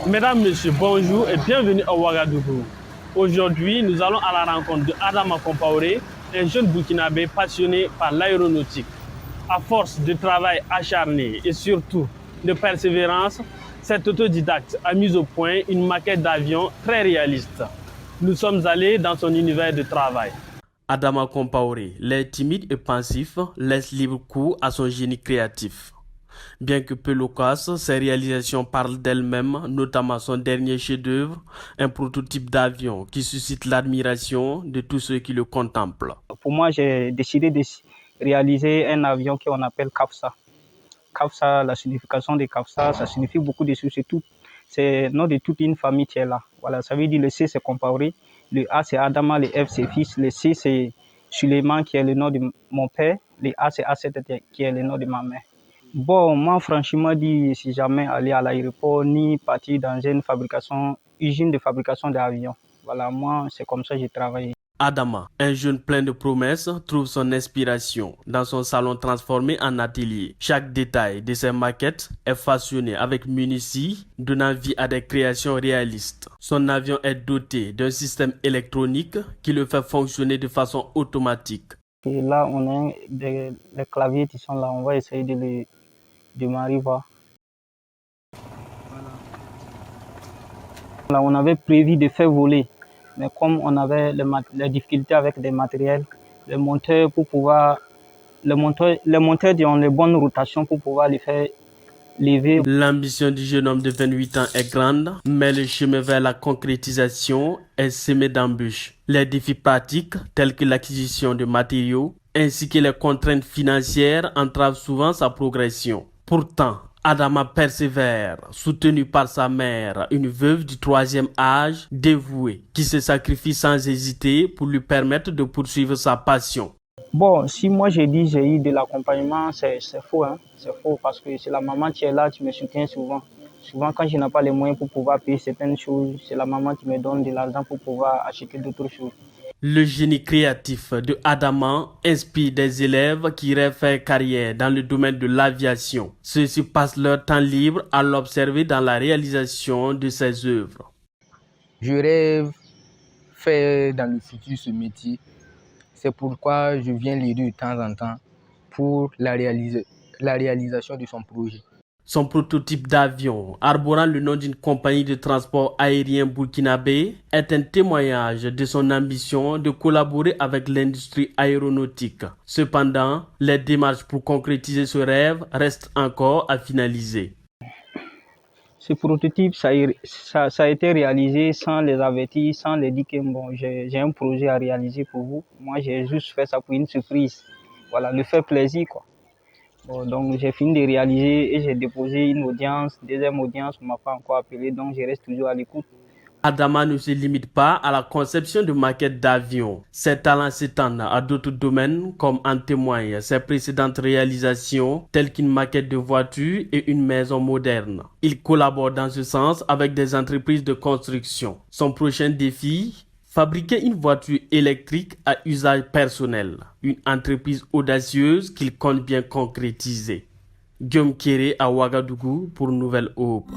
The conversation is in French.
Mesdames, Messieurs, bonjour et bienvenue à Ouagadougou. Aujourd'hui, nous allons à la rencontre de Adama Compaoré, un jeune Burkinabé passionné par l'aéronautique. À force de travail acharné et surtout de persévérance, cet autodidacte a mis au point une maquette d'avion très réaliste. Nous sommes allés dans son univers de travail. Adama Compaoré, l'air timide et pensif, laisse libre cours à son génie créatif. Bien que peu loquace, ses réalisations parlent d'elles-mêmes, notamment son dernier chef-d'œuvre, un prototype d'avion qui suscite l'admiration de tous ceux qui le contemplent. Pour moi, j'ai décidé de réaliser un avion qu'on appelle CAFSA. CAFSA, la signification de CAFSA, ça signifie beaucoup de choses. C'est le nom de toute une famille qui est là. Voilà, ça veut dire le C, c'est Compaoré, le A, c'est Adama, le F, c'est fils, le C, c'est Suleiman, qui est le nom de mon père, le A, c'est Asset, qui est le nom de ma mère. Bon, moi, franchement, dit, si jamais aller à l'aéroport, ni partir dans une usine de fabrication d'avions. Voilà, moi, c'est comme ça que j'ai travaillé. Adama, un jeune plein de promesses, trouve son inspiration dans son salon transformé en atelier. Chaque détail de ses maquettes est façonné avec minutie, donnant vie à des créations réalistes. Son avion est doté d'un système électronique qui le fait fonctionner de façon automatique. Et là, on a les claviers qui sont là, on va essayer de les démarrer, voir. Là, on avait prévu de faire voler. Mais comme on avait les difficultés avec des matériels, les monteurs ont les bonnes rotations pour pouvoir les faire lever. L'ambition du jeune homme de 28 ans est grande, mais le chemin vers la concrétisation est semé d'embûches. Les défis pratiques, tels que l'acquisition de matériaux, ainsi que les contraintes financières, entravent souvent sa progression. Pourtant, Adama persévère, soutenu par sa mère, une veuve du 3e âge, dévouée, qui se sacrifie sans hésiter pour lui permettre de poursuivre sa passion. Bon, si moi j'ai dit j'ai eu de l'accompagnement, c'est faux, hein? C'est faux parce que c'est la maman qui est là, qui me soutient souvent. Souvent, quand je n'ai pas les moyens pour pouvoir payer certaines choses, c'est la maman qui me donne de l'argent pour pouvoir acheter d'autres choses. Le génie créatif de Adama inspire des élèves qui rêvent faire carrière dans le domaine de l'aviation. Ceux-ci passent leur temps libre à l'observer dans la réalisation de ses œuvres. Je rêve faire dans le futur ce métier. C'est pourquoi je viens l'aider de temps en temps pour la réalisation de son projet. Son prototype d'avion, arborant le nom d'une compagnie de transport aérien burkinabé, est un témoignage de son ambition de collaborer avec l'industrie aéronautique. Cependant, les démarches pour concrétiser ce rêve restent encore à finaliser. Ce prototype, ça a été réalisé sans les avertir, sans les dire que bon, j'ai un projet à réaliser pour vous. Moi, j'ai juste fait ça pour une surprise. Voilà, le faire plaisir, quoi. Bon, donc, j'ai fini de réaliser et j'ai déposé une audience. Deuxième audience, on ne m'a pas encore appelé, donc je reste toujours à l'écoute. Adama ne se limite pas à la conception de maquettes d'avions. Ses talents s'étendent à d'autres domaines, comme en témoignent ses précédentes réalisations, telles qu'une maquette de voiture et une maison moderne. Il collabore dans ce sens avec des entreprises de construction. Son prochain défi, fabriquer une voiture électrique à usage personnel. Une entreprise audacieuse qu'il compte bien concrétiser. Guillaume Kéré à Ouagadougou pour Nouvelle Hope.